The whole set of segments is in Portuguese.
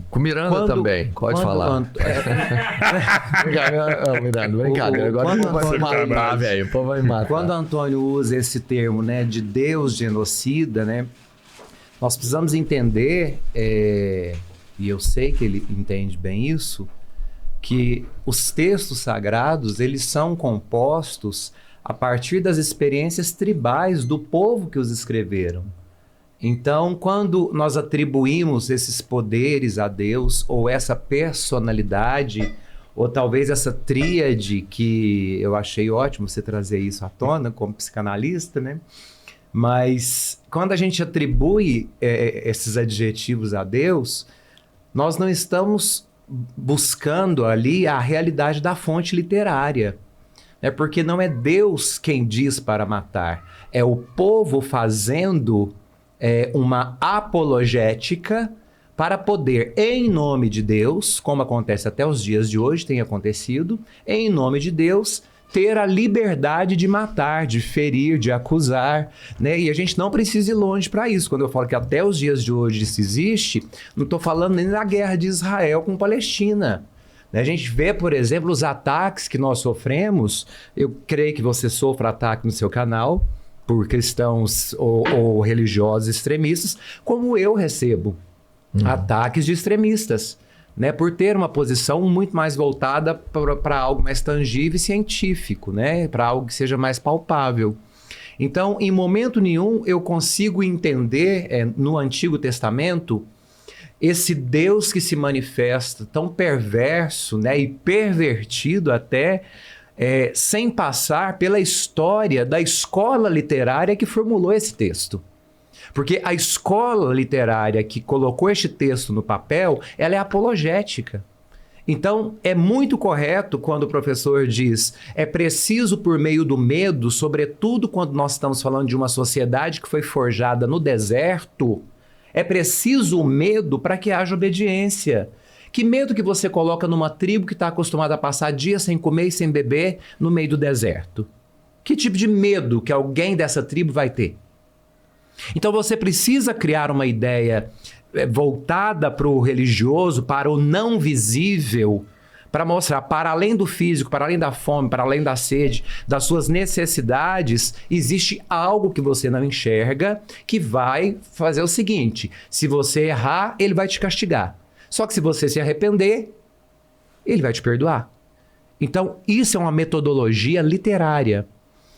Com Miranda também, pode falar. Miranda, brincadeira. Agora o povo vai matar, velho. O povo vai matar. Quando Antônio usa esse termo, né, de Deus genocida, né, nós precisamos entender, e eu sei que ele entende bem isso, que os textos sagrados, eles são compostos a partir das experiências tribais do povo que os escreveram. Então, quando nós atribuímos esses poderes a Deus, ou essa personalidade, ou talvez essa tríade, que eu achei ótimo você trazer isso à tona como psicanalista, né? Mas quando a gente atribui esses adjetivos a Deus, nós não estamos buscando ali a realidade da fonte literária. Porque não é Deus quem diz para matar, é o povo fazendo uma apologética para poder, em nome de Deus, como acontece até os dias de hoje, tem acontecido, em nome de Deus, ter a liberdade de matar, de ferir, de acusar, né? E a gente não precisa ir longe para isso. Quando eu falo que até os dias de hoje isso existe, não estou falando nem da guerra de Israel com Palestina. A gente vê, por exemplo, os ataques que nós sofremos. Eu creio que você sofre ataque no seu canal por cristãos ou religiosos extremistas, como eu recebo ataques de extremistas, né, por ter uma posição muito mais voltada para algo mais tangível e científico, né, para algo que seja mais palpável. Então, em momento nenhum, eu consigo entender no Antigo Testamento esse Deus que se manifesta tão perverso, né, e pervertido até, sem passar pela história da escola literária que formulou esse texto. Porque a escola literária que colocou este texto no papel, ela é apologética. Então, é muito correto quando o professor diz, é preciso por meio do medo, sobretudo quando nós estamos falando de uma sociedade que foi forjada no deserto, é preciso o medo para que haja obediência. Que medo que você coloca numa tribo que está acostumada a passar dias sem comer e sem beber no meio do deserto? Que tipo de medo que alguém dessa tribo vai ter? Então você precisa criar uma ideia voltada para o religioso, para o não visível, para mostrar, para além do físico, para além da fome, para além da sede, das suas necessidades, existe algo que você não enxerga que vai fazer o seguinte: se você errar, ele vai te castigar. Só que se você se arrepender, ele vai te perdoar. Então, isso é uma metodologia literária.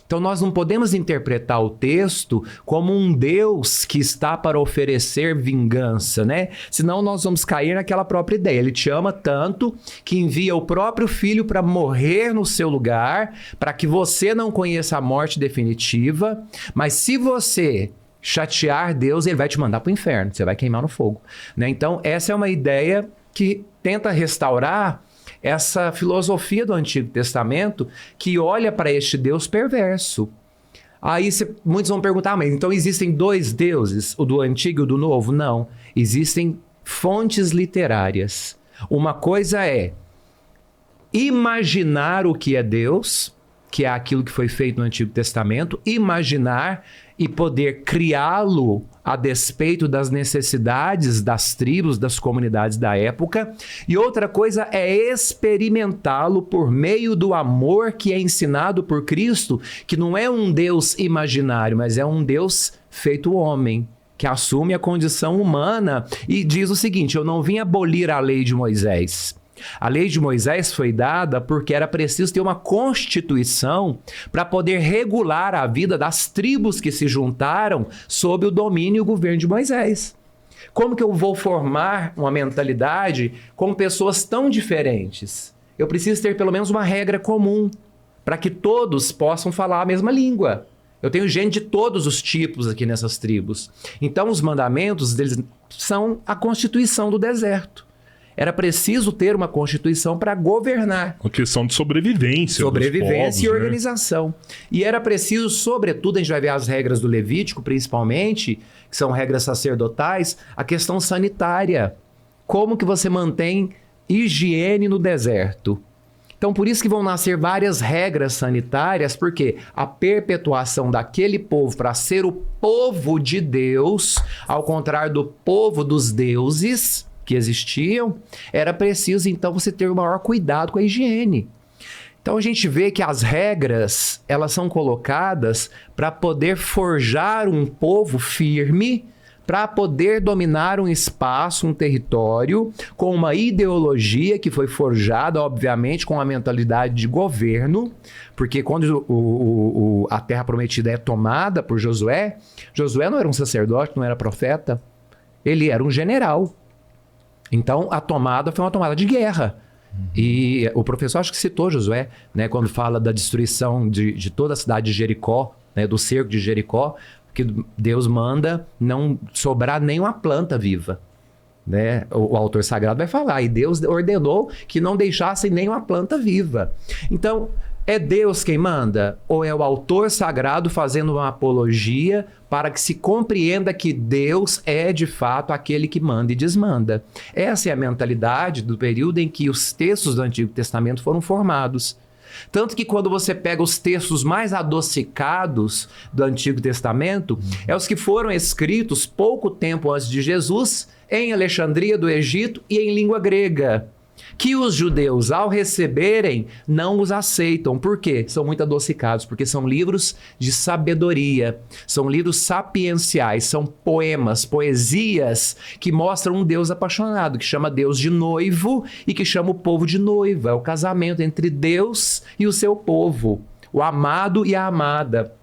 Então, nós não podemos interpretar o texto como um Deus que está para oferecer vingança, né? Senão nós vamos cair naquela própria ideia. Ele te ama tanto que envia o próprio filho para morrer no seu lugar, para que você não conheça a morte definitiva. Mas se você chatear Deus, ele vai te mandar para o inferno. Você vai queimar no fogo, né? Então, essa é uma ideia que tenta restaurar essa filosofia do Antigo Testamento que olha para este Deus perverso. Aí muitos vão perguntar, mas então existem dois deuses, o do Antigo e o do Novo? Não, existem fontes literárias. Uma coisa é imaginar o que é Deus, que é aquilo que foi feito no Antigo Testamento, imaginar e poder criá-lo a despeito das necessidades das tribos, das comunidades da época. E outra coisa é experimentá-lo por meio do amor que é ensinado por Cristo, que não é um Deus imaginário, mas é um Deus feito homem, que assume a condição humana e diz o seguinte: eu não vim abolir a lei de Moisés. A lei de Moisés foi dada porque era preciso ter uma constituição para poder regular a vida das tribos que se juntaram sob o domínio e o governo de Moisés. Como que eu vou formar uma mentalidade com pessoas tão diferentes? Eu preciso ter pelo menos uma regra comum para que todos possam falar a mesma língua. Eu tenho gente de todos os tipos aqui nessas tribos. Então os mandamentos deles são a constituição do deserto. Era preciso ter uma constituição para governar. Uma questão de sobrevivência. Sobrevivência povos, e organização. Né? E era preciso, sobretudo, a gente vai ver as regras do Levítico, principalmente, que são regras sacerdotais, a questão sanitária. Como que você mantém higiene no deserto? Então, por isso que vão nascer várias regras sanitárias, porque a perpetuação daquele povo para ser o povo de Deus, ao contrário do povo dos deuses que existiam, era preciso, então, você ter o maior cuidado com a higiene. Então, a gente vê que as regras, elas são colocadas para poder forjar um povo firme, para poder dominar um espaço, um território, com uma ideologia que foi forjada, obviamente, com a mentalidade de governo, porque quando a Terra Prometida é tomada por Josué, Josué não era um sacerdote, não era profeta, ele era um general. Então, a tomada foi uma tomada de guerra. E o professor acho que citou Josué, né, quando fala da destruição de toda a cidade de Jericó, né, do cerco de Jericó, que Deus manda não sobrar nenhuma planta viva, né? O autor sagrado vai falar, e Deus ordenou que não deixassem nenhuma planta viva. Então, é Deus quem manda? Ou é o autor sagrado fazendo uma apologia para que se compreenda que Deus é, de fato, aquele que manda e desmanda? Essa é a mentalidade do período em que os textos do Antigo Testamento foram formados. Tanto que quando você pega os textos mais adocicados do Antigo Testamento, é os que foram escritos pouco tempo antes de Jesus, em Alexandria do Egito e em língua grega, que os judeus, ao receberem, não os aceitam. Por quê? São muito adocicados, porque são livros de sabedoria, são livros sapienciais, são poemas, poesias que mostram um Deus apaixonado, que chama Deus de noivo e que chama o povo de noiva. É o casamento entre Deus e o seu povo, o amado e a amada.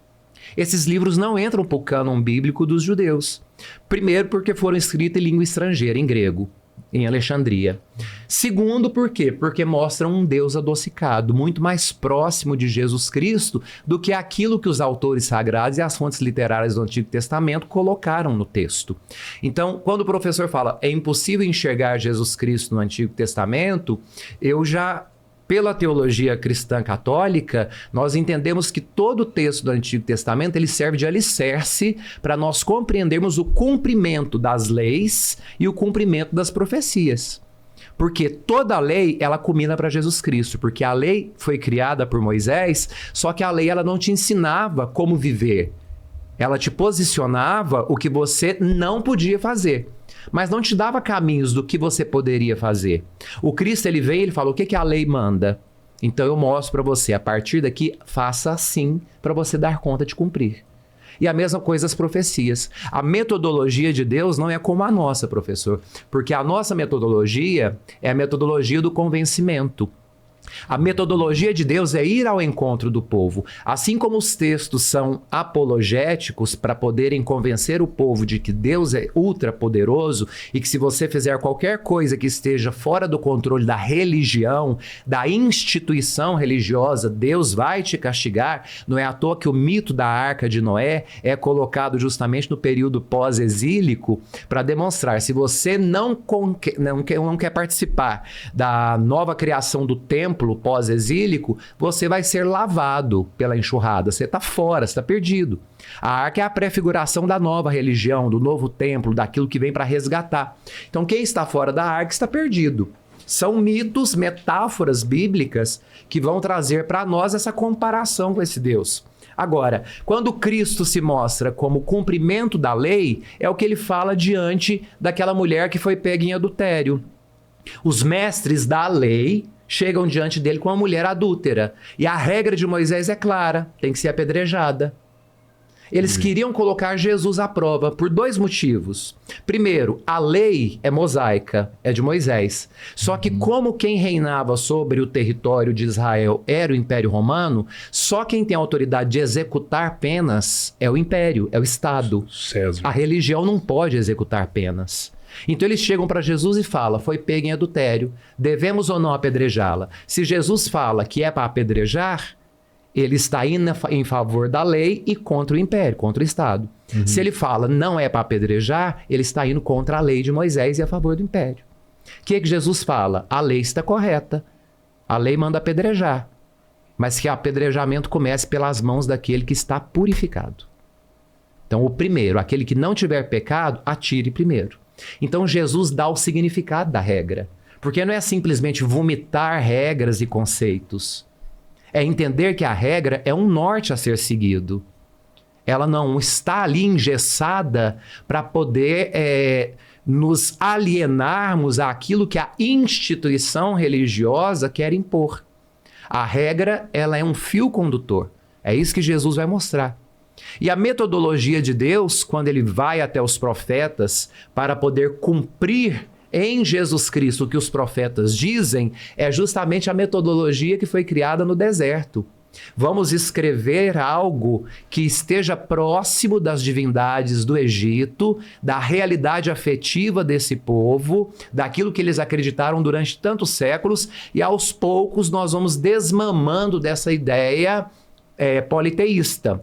Esses livros não entram para o cânon bíblico dos judeus. Primeiro, porque foram escritos em língua estrangeira, em grego, em Alexandria. Segundo, por quê? Porque mostram um Deus adocicado, muito mais próximo de Jesus Cristo do que aquilo que os autores sagrados e as fontes literárias do Antigo Testamento colocaram no texto. Então, quando o professor fala é impossível enxergar Jesus Cristo no Antigo Testamento, eu já... Pela teologia cristã católica, nós entendemos que todo o texto do Antigo Testamento ele serve de alicerce para nós compreendermos o cumprimento das leis e o cumprimento das profecias. Porque toda a lei, ela culmina para Jesus Cristo, porque a lei foi criada por Moisés, só que a lei ela não te ensinava como viver. Ela te posicionava o que você não podia fazer, mas não te dava caminhos do que você poderia fazer. O Cristo, ele vem e ele fala, o que a lei manda? Então eu mostro para você, a partir daqui, faça assim para você dar conta de cumprir. E a mesma coisa as profecias. A metodologia de Deus não é como a nossa, professor, porque a nossa metodologia é a metodologia do convencimento. A metodologia de Deus é ir ao encontro do povo. Assim como os textos são apologéticos para poderem convencer o povo de que Deus é ultra poderoso e que se você fizer qualquer coisa que esteja fora do controle da religião, da instituição religiosa, Deus vai te castigar. Não é à toa que o mito da Arca de Noé é colocado justamente no período pós-exílico para demonstrar, se você não quer participar da nova criação do templo pós-exílico, você vai ser lavado pela enxurrada. Você está fora, você está perdido. A arca é a prefiguração da nova religião, do novo templo, daquilo que vem para resgatar. Então, quem está fora da arca está perdido. São mitos, metáforas bíblicas que vão trazer para nós essa comparação com esse Deus. Agora, quando Cristo se mostra como cumprimento da lei, é o que ele fala diante daquela mulher que foi pega em adultério. Os mestres da lei chegam diante dele com uma mulher adúltera. E a regra de Moisés é clara, tem que ser apedrejada. Eles queriam colocar Jesus à prova por dois motivos. Primeiro, a lei é mosaica, é de Moisés. Só que como quem reinava sobre o território de Israel era o Império Romano, só quem tem a autoridade de executar penas é o Império, é o Estado. César. A religião não pode executar penas. Então eles chegam para Jesus e falam, foi pega em adultério, devemos ou não apedrejá-la? Se Jesus fala que é para apedrejar, ele está indo em favor da lei e contra o império, contra o Estado. Se ele fala não é para apedrejar, ele está indo contra a lei de Moisés e a favor do império. O que Jesus fala? A lei está correta, a lei manda apedrejar, mas que o apedrejamento comece pelas mãos daquele que está purificado. Então o primeiro, aquele que não tiver pecado, atire primeiro. Então Jesus dá o significado da regra. Porque não é simplesmente vomitar regras e conceitos. É entender que a regra é um norte a ser seguido. Ela não está ali engessada para poder nos alienarmos àquilo que a instituição religiosa quer impor. A regra, ela é um fio condutor. É isso que Jesus vai mostrar. E a metodologia de Deus, quando ele vai até os profetas para poder cumprir em Jesus Cristo o que os profetas dizem, é justamente a metodologia que foi criada no deserto. Vamos escrever algo que esteja próximo das divindades do Egito, da realidade afetiva desse povo, daquilo que eles acreditaram durante tantos séculos, e aos poucos nós vamos desmamando dessa ideia politeísta.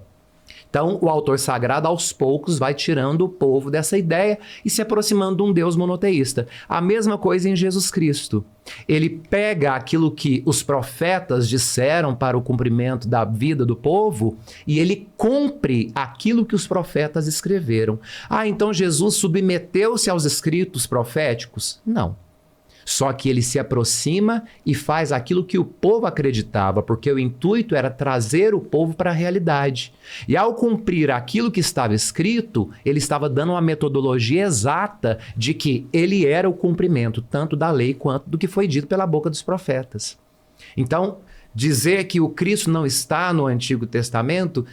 Então, o autor sagrado, aos poucos, vai tirando o povo dessa ideia e se aproximando de um Deus monoteísta. A mesma coisa em Jesus Cristo. Ele pega aquilo que os profetas disseram para o cumprimento da vida do povo e ele cumpre aquilo que os profetas escreveram. Ah, então Jesus submeteu-se aos escritos proféticos? Não. Só que ele se aproxima e faz aquilo que o povo acreditava, porque o intuito era trazer o povo para a realidade. E ao cumprir aquilo que estava escrito, ele estava dando uma metodologia exata de que ele era o cumprimento tanto da lei quanto do que foi dito pela boca dos profetas. Então, dizer que o Cristo não está no Antigo Testamento,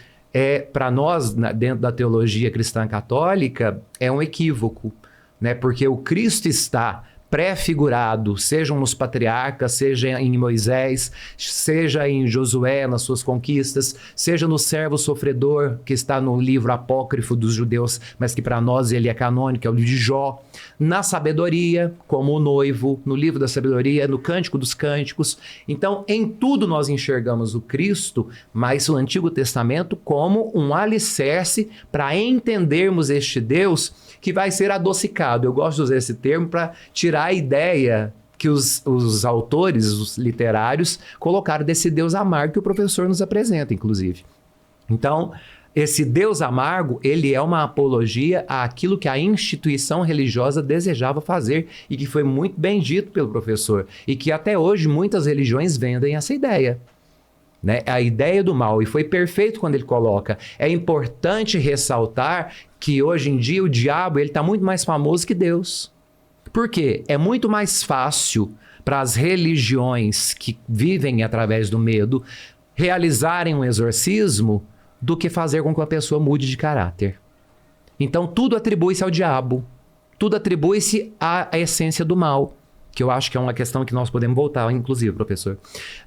para nós, dentro da teologia cristã católica, é um equívoco, né? Porque o Cristo está pré-figurado, sejam nos patriarcas, seja em Moisés, seja em Josué nas suas conquistas, seja no servo sofredor, que está no livro apócrifo dos judeus, mas que para nós ele é canônico, é o livro de Jó, na sabedoria, como o noivo, no livro da sabedoria, no cântico dos cânticos. Então, em tudo nós enxergamos o Cristo, mas o Antigo Testamento como um alicerce para entendermos este Deus que vai ser adocicado. Eu gosto de usar esse termo para tirar a ideia que os autores, os literários, colocaram desse Deus amargo que o professor nos apresenta, inclusive. Então, esse Deus amargo, ele é uma apologia àquilo que a instituição religiosa desejava fazer e que foi muito bem dito pelo professor e que até hoje muitas religiões vendem essa ideia. Né? A ideia do mal, e foi perfeito quando ele coloca. É importante ressaltar que hoje em dia o diabo está muito mais famoso que Deus. Por quê? É muito mais fácil para as religiões que vivem através do medo realizarem um exorcismo do que fazer com que a pessoa mude de caráter. Então tudo atribui-se ao diabo, tudo atribui-se à essência do mal. Que eu acho que é uma questão que nós podemos voltar, inclusive, professor.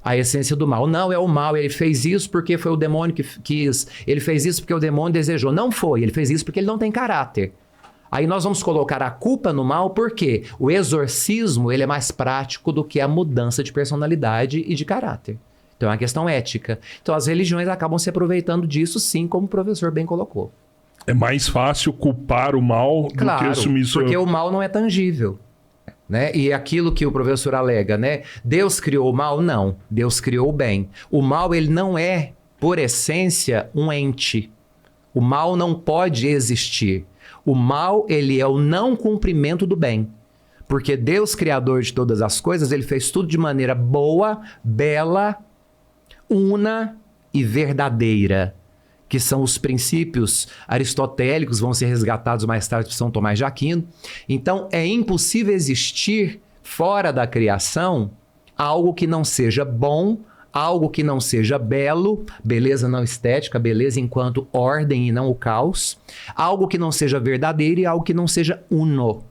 A essência do mal. Não é o mal, ele fez isso porque foi o demônio que quis. Ele fez isso porque o demônio desejou. Não foi, ele fez isso porque ele não tem caráter. Aí nós vamos colocar a culpa no mal porque o exorcismo ele é mais prático do que a mudança de personalidade e de caráter. Então é uma questão ética. Então as religiões acabam se aproveitando disso, sim, como o professor bem colocou. É mais fácil culpar o mal do que assumir isso. Porque o mal não é tangível. Né? E aquilo que o professor alega, né? Deus criou o mal? Não. Deus criou o bem. O mal, ele não é, por essência, um ente. O mal não pode existir. O mal, ele é o não cumprimento do bem. Porque Deus, criador de todas as coisas, ele fez tudo de maneira boa, bela, una e verdadeira. Que são os princípios aristotélicos, vão ser resgatados mais tarde por São Tomás de Aquino. Então, é impossível existir fora da criação algo que não seja bom, algo que não seja belo, beleza não estética, beleza enquanto ordem e não o caos, algo que não seja verdadeiro e algo que não seja uno.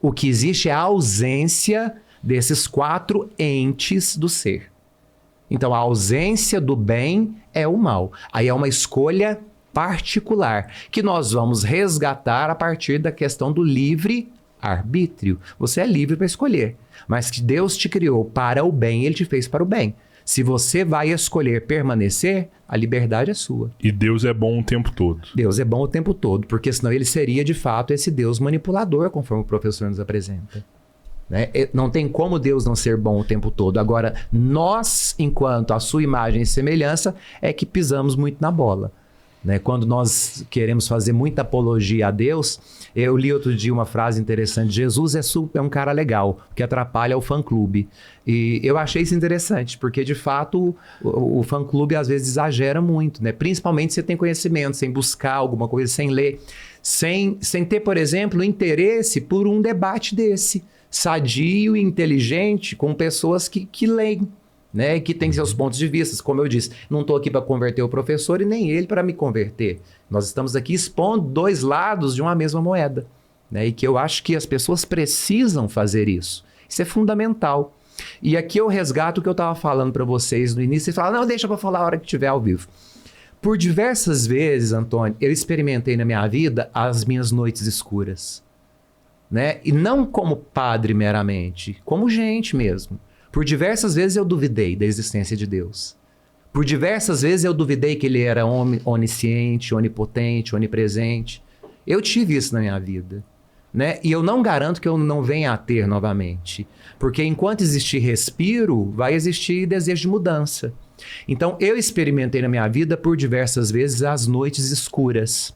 O que existe é a ausência desses 4 entes do ser. Então, a ausência do bem é o mal. Aí é uma escolha particular, que nós vamos resgatar a partir da questão do livre-arbítrio. Você é livre para escolher, mas que Deus te criou para o bem, Ele te fez para o bem. Se você vai escolher permanecer, a liberdade é sua. E Deus é bom o tempo todo. Deus é bom o tempo todo, porque senão Ele seria, de fato, esse Deus manipulador, conforme o professor nos apresenta. Né? Não tem como Deus não ser bom o tempo todo. Agora, nós, enquanto a sua imagem e semelhança, é que pisamos muito na bola. né? Quando nós queremos fazer muita apologia a Deus, eu li outro dia uma frase interessante: Jesus é um cara legal, o que atrapalha é o fã-clube. E eu achei isso interessante, porque de fato o fã-clube às vezes exagera muito, né? Principalmente se você tem conhecimento, sem buscar alguma coisa, sem ler, sem ter, por exemplo, interesse por um debate desse, sadio e inteligente, com pessoas que leem, né, que tem seus pontos de vista. Como eu disse, não estou aqui para converter o professor e nem ele para me converter. Nós estamos aqui expondo dois lados de uma mesma moeda, né, e que eu acho que as pessoas precisam fazer isso. Isso é fundamental. E aqui eu resgato o que eu estava falando para vocês no início. Vocês falam, não, deixa para falar a hora que estiver ao vivo. Por diversas vezes, Antônio, eu experimentei na minha vida as minhas noites escuras, né? E não como padre meramente, como gente mesmo. Por diversas vezes eu duvidei da existência de Deus. Por diversas vezes eu duvidei que ele era onisciente, onipotente, onipresente. Eu tive isso na minha vida, né? E eu não garanto que eu não venha a ter novamente. Porque enquanto existir respiro, vai existir desejo de mudança. Então eu experimentei na minha vida por diversas vezes as noites escuras.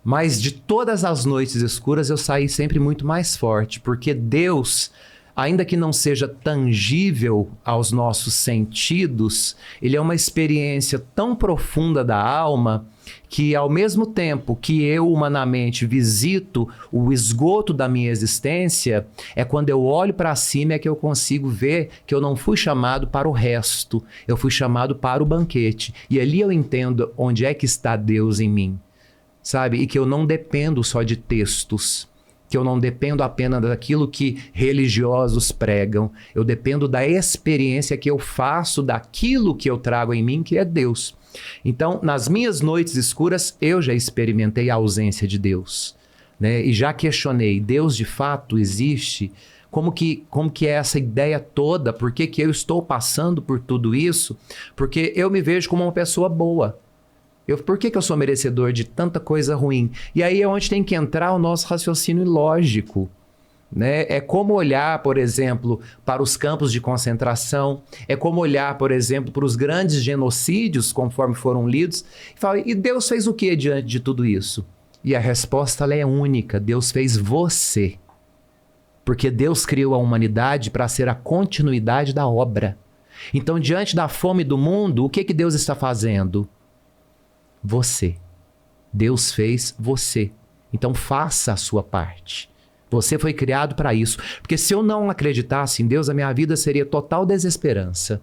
Mas de todas as noites escuras eu saí sempre muito mais forte. Porque Deus, ainda que não seja tangível aos nossos sentidos, ele é uma experiência tão profunda da alma que, ao mesmo tempo que eu humanamente visito o esgoto da minha existência, é quando eu olho para cima é que eu consigo ver que eu não fui chamado para o resto, eu fui chamado para o banquete. E ali eu entendo onde é que está Deus em mim, sabe? E que eu não dependo só de textos, que eu não dependo apenas daquilo que religiosos pregam, eu dependo da experiência que eu faço daquilo que eu trago em mim, que é Deus. Então, nas minhas noites escuras, eu já experimentei a ausência de Deus, né? E já questionei, Deus de fato existe? Como que é essa ideia toda? Por que eu estou passando por tudo isso? Porque eu me vejo como uma pessoa boa. Por que eu sou merecedor de tanta coisa ruim? E aí é onde tem que entrar o nosso raciocínio lógico, né? É como olhar, por exemplo, para os campos de concentração, é como olhar, por exemplo, para os grandes genocídios, conforme foram lidos, e falar, e Deus fez o que diante de tudo isso? E a resposta ela é única: Deus fez você. Porque Deus criou a humanidade para ser a continuidade da obra. Então, diante da fome do mundo, o que Deus está fazendo? Você. Deus fez você. Então faça a sua parte. Você foi criado para isso. Porque se eu não acreditasse em Deus, a minha vida seria total desesperança.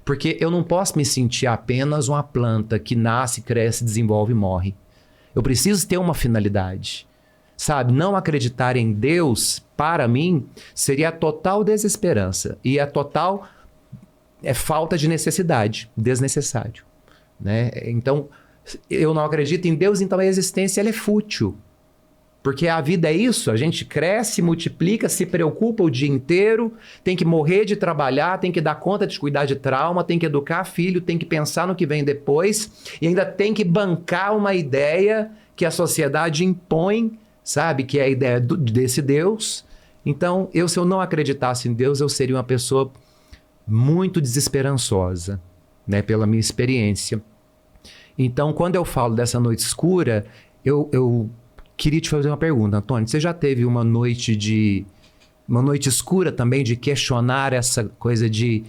Porque eu não posso me sentir apenas uma planta que nasce, cresce, desenvolve e morre. Eu preciso ter uma finalidade. Sabe, não acreditar em Deus, para mim, seria a total desesperança. E a total falta de necessidade, desnecessário, né? Então, eu não acredito em Deus, então a existência ela é fútil. Porque a vida é isso, a gente cresce, multiplica, se preocupa o dia inteiro, tem que morrer de trabalhar, tem que dar conta de cuidar de trauma, tem que educar filho, tem que pensar no que vem depois e ainda tem que bancar uma ideia que a sociedade impõe, sabe? Que é a ideia desse Deus. Então, se eu não acreditasse em Deus, eu seria uma pessoa muito desesperançosa, né? Pela minha experiência. Então, quando eu falo dessa noite escura, eu queria te fazer uma pergunta, Antônio. Você já teve uma noite escura também, de questionar essa coisa de...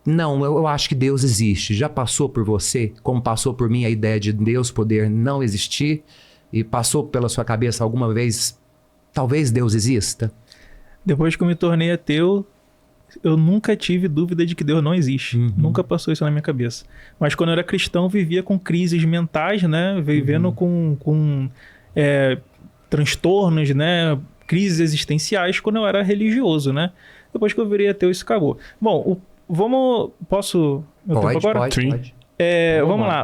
Não, eu acho que Deus existe. Já passou por você, como passou por mim a ideia de Deus poder não existir? E passou pela sua cabeça alguma vez, talvez Deus exista? Depois que eu me tornei ateu, eu nunca tive dúvida de que Deus não existe. Uhum. Nunca passou isso na minha cabeça. Mas quando eu era cristão, eu vivia com crises mentais, né? Vivendo com transtornos, né? Crises existenciais quando eu era religioso, né? Depois que eu virei ateu, isso acabou. Bom, posso... Meu tempo agora? Pode. Vamos lá.